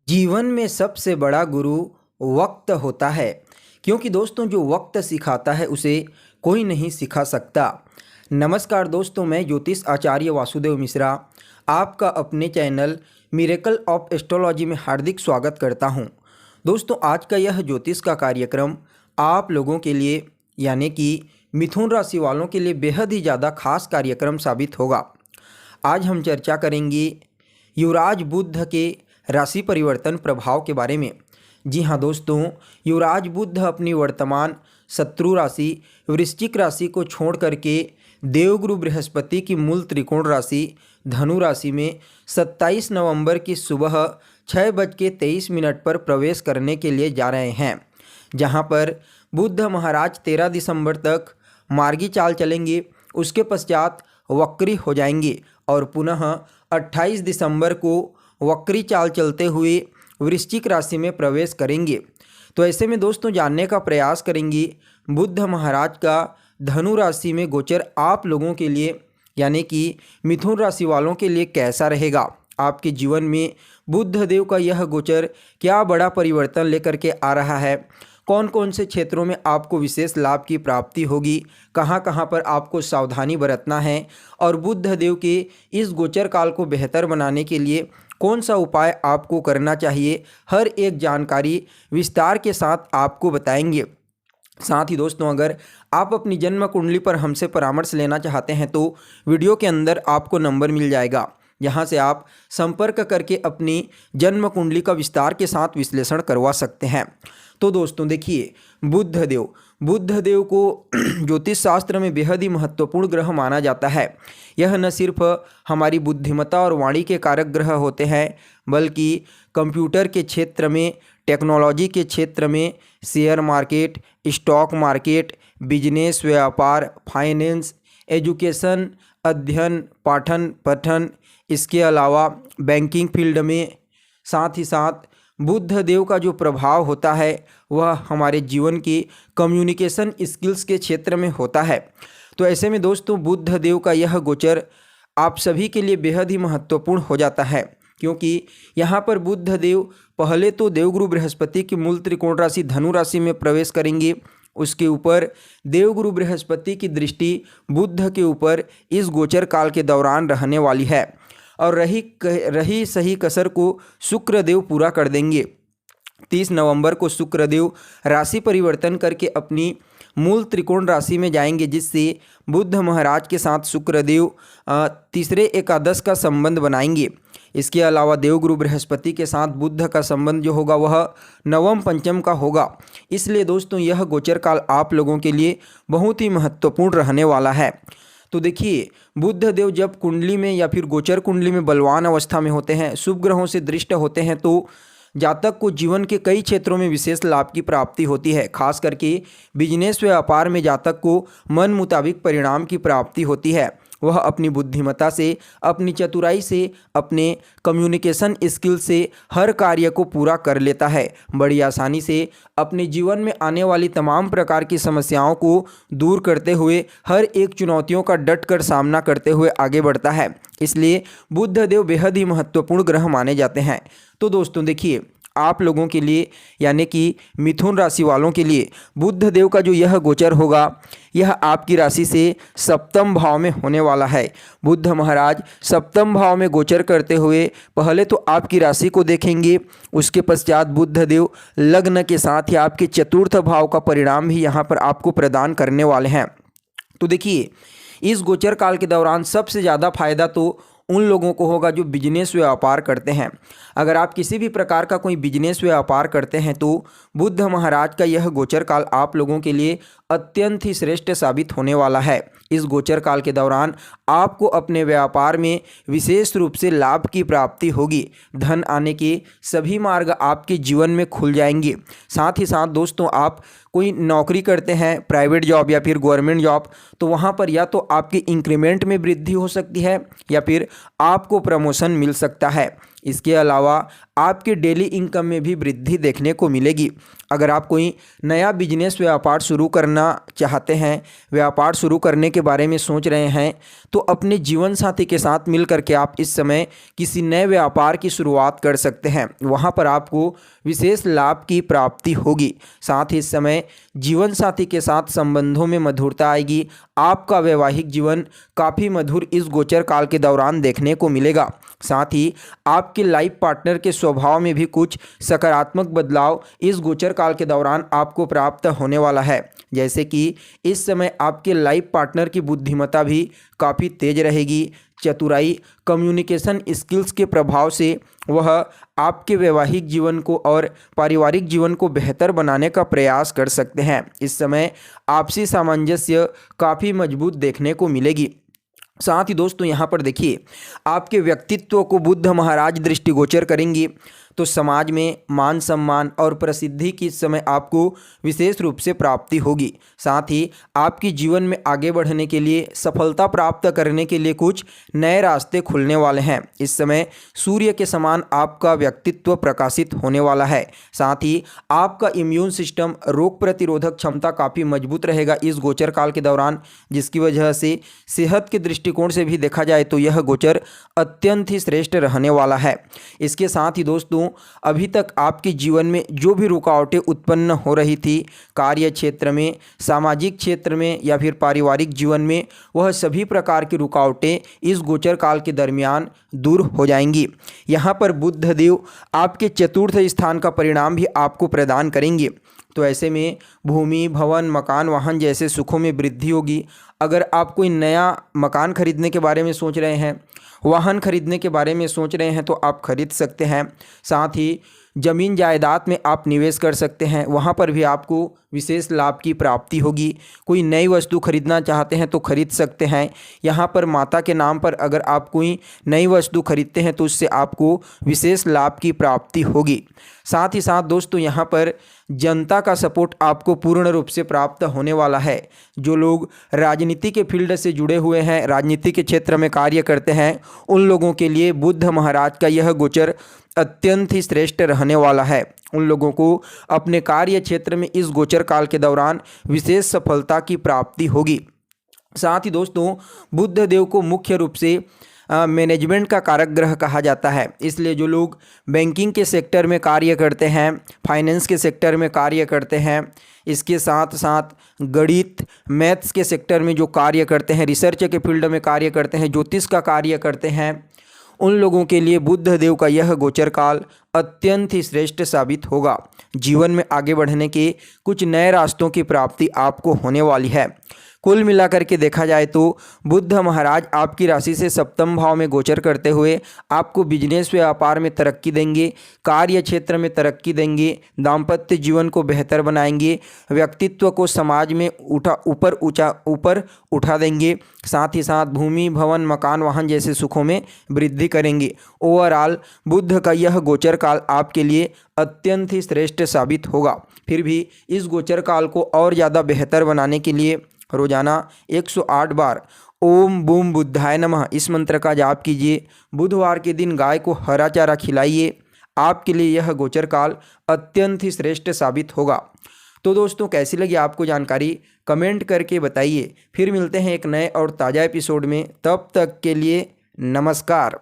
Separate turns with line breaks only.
जीवन में सबसे बड़ा गुरु वक्त होता है। क्योंकि दोस्तों जो वक्त सिखाता है उसे कोई नहीं सिखा सकता। नमस्कार दोस्तों, मैं ज्योतिष आचार्य वासुदेव मिश्रा आपका अपने चैनल मिरेकल ऑफ एस्ट्रोलॉजी में हार्दिक स्वागत करता हूं। दोस्तों आज का यह ज्योतिष का कार्यक्रम आप लोगों के लिए यानी कि मिथुन राशि वालों के लिए बेहद ही ज़्यादा खास कार्यक्रम साबित होगा। आज हम चर्चा करेंगे युवराज बुध के राशि परिवर्तन प्रभाव के बारे में। जी हाँ दोस्तों, युवराज बुध अपनी वर्तमान शत्रु राशि वृश्चिक राशि को छोड़ करके देवगुरु बृहस्पति की मूल त्रिकोण राशि धनु राशि में 27 नवंबर की सुबह 6:23 पर प्रवेश करने के लिए जा रहे हैं, जहां पर बुध महाराज 13 दिसंबर तक मार्गी चाल चलेंगे। उसके पश्चात वक्री हो जाएंगे और पुनः 28 दिसंबर को वक्री चाल चलते हुए वृश्चिक राशि में प्रवेश करेंगे। तो ऐसे में दोस्तों जानने का प्रयास करेंगे बुध महाराज का धनु राशि में गोचर आप लोगों के लिए यानी कि मिथुन राशि वालों के लिए कैसा रहेगा। आपके जीवन में बुध देव का यह गोचर क्या बड़ा परिवर्तन लेकर के आ रहा है, कौन कौन से क्षेत्रों में आपको विशेष लाभ की प्राप्ति होगी, कहाँ कहाँ पर आपको सावधानी बरतना है और बुध देव के इस गोचर काल को बेहतर बनाने के लिए कौन सा उपाय आपको करना चाहिए, हर एक जानकारी विस्तार के साथ आपको बताएंगे। साथ ही दोस्तों अगर आप अपनी जन्म कुंडली पर हमसे परामर्श लेना चाहते हैं तो वीडियो के अंदर आपको नंबर मिल जाएगा, जहां से आप संपर्क करके अपनी जन्म कुंडली का विस्तार के साथ विश्लेषण करवा सकते हैं। तो दोस्तों देखिए, बुध देव को ज्योतिष शास्त्र में बेहद ही महत्वपूर्ण ग्रह माना जाता है। यह न सिर्फ हमारी बुद्धिमत्ता और वाणी के कारक ग्रह होते हैं, बल्कि कंप्यूटर के क्षेत्र में, टेक्नोलॉजी के क्षेत्र में, share market, stock market, business, व्यापार, फाइनेंस, एजुकेशन, अध्ययन, पाठन पठन, इसके अलावा बैंकिंग फील्ड में, साथ ही साथ बुध देव का जो प्रभाव होता है वह हमारे जीवन की कम्युनिकेशन स्किल्स के क्षेत्र में होता है। तो ऐसे में दोस्तों बुध देव का यह गोचर आप सभी के लिए बेहद ही महत्वपूर्ण हो जाता है, क्योंकि यहाँ पर बुध देव पहले तो देवगुरु बृहस्पति की मूल त्रिकोण राशि धनु राशि में प्रवेश करेंगे। उसके ऊपर देवगुरु बृहस्पति की दृष्टि बुध के ऊपर इस गोचर काल के दौरान रहने वाली है और रही सही कसर को शुक्रदेव पूरा कर देंगे। 30 नवंबर को शुक्रदेव राशि परिवर्तन करके अपनी मूल त्रिकोण राशि में जाएंगे, जिससे बुध महाराज के साथ शुक्रदेव तीसरे एकादश का संबंध बनाएंगे। इसके अलावा देवगुरु बृहस्पति के साथ बुध का संबंध जो होगा वह नवम पंचम का होगा। इसलिए दोस्तों यह गोचर काल आप लोगों के लिए बहुत ही महत्वपूर्ण रहने वाला है। तो देखिए, बुध देव जब कुंडली में या फिर गोचर कुंडली में बलवान अवस्था में होते हैं, शुभ ग्रहों से दृष्ट होते हैं, तो जातक को जीवन के कई क्षेत्रों में विशेष लाभ की प्राप्ति होती है। खास करके बिजनेस व्यापार में जातक को मन मुताबिक परिणाम की प्राप्ति होती है। वह अपनी बुद्धिमत्ता से, अपनी चतुराई से, अपने कम्युनिकेशन स्किल से हर कार्य को पूरा कर लेता है। बड़ी आसानी से अपने जीवन में आने वाली तमाम प्रकार की समस्याओं को दूर करते हुए हर एक चुनौतियों का डट कर सामना करते हुए आगे बढ़ता है। इसलिए बुध देव बेहद ही महत्वपूर्ण ग्रह माने जाते हैं। तो दोस्तों देखिए, आप लोगों के लिए यानी कि मिथुन राशि वालों के लिए बुध देव का जो यह गोचर होगा यह आपकी राशि से सप्तम भाव में होने वाला है। बुध महाराज सप्तम भाव में गोचर करते हुए पहले तो आपकी राशि को देखेंगे, उसके पश्चात बुध देव लग्न के साथ ही आपके चतुर्थ भाव का परिणाम भी यहाँ पर आपको प्रदान करने वाले हैं। तो देखिए, इस गोचर काल के दौरान सबसे ज़्यादा फायदा तो उन लोगों को होगा जो बिजनेस व्यापार करते हैं। अगर आप किसी भी प्रकार का कोई बिजनेस व्यापार करते हैं तो बुध महाराज का यह गोचर काल आप लोगों के लिए अत्यंत ही श्रेष्ठ साबित होने वाला है। इस गोचर काल के दौरान आपको अपने व्यापार में विशेष रूप से लाभ की प्राप्ति होगी। धन आने के सभी मार्ग आपके जीवन में खुल जाएंगे। साथ ही साथ दोस्तों आप कोई नौकरी करते हैं, प्राइवेट जॉब या फिर गवर्नमेंट जॉब, तो वहाँ पर या तो आपके इंक्रीमेंट में वृद्धि हो सकती है या फिर आपको प्रमोशन मिल सकता है। इसके अलावा आपके डेली इनकम में भी वृद्धि देखने को मिलेगी। अगर आप कोई नया बिजनेस व्यापार शुरू करना चाहते हैं, व्यापार शुरू करने के बारे में सोच रहे हैं, तो अपने जीवन साथी के साथ मिल करके आप इस समय किसी नए व्यापार की शुरुआत कर सकते हैं। वहाँ पर आपको विशेष लाभ की प्राप्ति होगी। साथ ही इस समय जीवन साथी के साथ संबंधों में मधुरता आएगी। आपका वैवाहिक जीवन काफ़ी मधुर इस गोचर काल के दौरान देखने को मिलेगा। साथ ही आपके लाइफ पार्टनर के स्वभाव में भी कुछ सकारात्मक बदलाव इस गोचर काल के दौरान आपको प्राप्त होने वाला है। जैसे कि इस समय आपके लाइफ पार्टनर की बुद्धिमत्ता भी काफ़ी तेज रहेगी। चतुराई, कम्युनिकेशन स्किल्स के प्रभाव से वह आपके वैवाहिक जीवन को और पारिवारिक जीवन को बेहतर बनाने का प्रयास कर सकते हैं। इस समय आपसी सामंजस्य काफ़ी मजबूत देखने को मिलेगी। साथ ही दोस्तों यहाँ पर देखिए, आपके व्यक्तित्व को बुध महाराज दृष्टिगोचर करेंगी तो समाज में मान सम्मान और प्रसिद्धि की इस समय आपको विशेष रूप से प्राप्ति होगी। साथ ही आपकी जीवन में आगे बढ़ने के लिए, सफलता प्राप्त करने के लिए कुछ नए रास्ते खुलने वाले हैं। इस समय सूर्य के समान आपका व्यक्तित्व प्रकाशित होने वाला है। साथ ही आपका इम्यून सिस्टम, रोग प्रतिरोधक क्षमता काफ़ी मजबूत रहेगा इस गोचर काल के दौरान, जिसकी वजह से सेहत के दृष्टिकोण से भी देखा जाए तो यह गोचर अत्यंत ही श्रेष्ठ रहने वाला है। इसके साथ ही दोस्तों, अभी तक आपके जीवन में जो भी रुकावटें उत्पन्न हो रही थी, कार्य क्षेत्र में, सामाजिक क्षेत्र में या फिर पारिवारिक जीवन में, वह सभी प्रकार की रुकावटें इस गोचर काल के दरमियान दूर हो जाएंगी। यहाँ पर बुध देव आपके चतुर्थ स्थान का परिणाम भी आपको प्रदान करेंगे। तो ऐसे में भूमि, भवन, मकान, वाहन जैसे सुखों में वृद्धि होगी। अगर आप कोई नया मकान खरीदने के बारे में सोच रहे हैं, वाहन खरीदने के बारे में सोच रहे हैं तो आप खरीद सकते हैं। साथ ही ज़मीन जायदाद में आप निवेश कर सकते हैं, वहाँ पर भी आपको विशेष लाभ की प्राप्ति होगी। कोई नई वस्तु खरीदना चाहते हैं तो खरीद सकते हैं। यहाँ पर माता के नाम पर अगर आप कोई नई वस्तु खरीदते हैं तो उससे आपको विशेष लाभ की प्राप्ति होगी। साथ ही साथ दोस्तों, यहाँ पर जनता का सपोर्ट आपको पूर्ण रूप से प्राप्त होने वाला है। जो लोग राजनीति के फील्ड से जुड़े हुए हैं, राजनीति के क्षेत्र में कार्य करते हैं, उन लोगों के लिए बुध महाराज का यह गोचर अत्यंत ही श्रेष्ठ रहने वाला है। उन लोगों को अपने कार्य क्षेत्र में इस गोचर काल के दौरान विशेष सफलता की प्राप्ति होगी। साथ ही दोस्तों, बुध देव को मुख्य रूप से मैनेजमेंट का कारक ग्रह कहा जाता है। इसलिए जो लोग बैंकिंग के सेक्टर में कार्य करते हैं, फाइनेंस के सेक्टर में कार्य करते हैं, इसके साथ साथ गणित, मैथ्स के सेक्टर में जो कार्य करते हैं, रिसर्च के फील्ड में कार्य करते हैं, ज्योतिष का कार्य करते हैं, उन लोगों के लिए बुध देव का यह गोचर काल अत्यंत ही श्रेष्ठ साबित होगा। जीवन में आगे बढ़ने के कुछ नए रास्तों की प्राप्ति आपको होने वाली है। कुल मिलाकर के देखा जाए तो बुध महाराज आपकी राशि से सप्तम भाव में गोचर करते हुए आपको बिजनेस व्यापार में तरक्की देंगे, कार्य क्षेत्र में तरक्की देंगे, दाम्पत्य जीवन को बेहतर बनाएंगे, व्यक्तित्व को समाज में ऊपर उठा देंगे। साथ ही साथ भूमि, भवन, मकान, वाहन जैसे सुखों में वृद्धि करेंगे। ओवरऑल बुध का यह गोचर काल आपके लिए अत्यंत ही श्रेष्ठ साबित होगा। फिर भी इस गोचर काल को और ज़्यादा बेहतर बनाने के लिए रोजाना 108 बार ओम बूम बुद्धाय नमः इस मंत्र का जाप कीजिए। बुधवार के दिन गाय को हरा चारा खिलाइए। आपके लिए यह गोचर काल अत्यंत ही श्रेष्ठ साबित होगा। तो दोस्तों, कैसी लगी आपको जानकारी, कमेंट करके बताइए। फिर मिलते हैं एक नए और ताज़ा एपिसोड में। तब तक के लिए नमस्कार।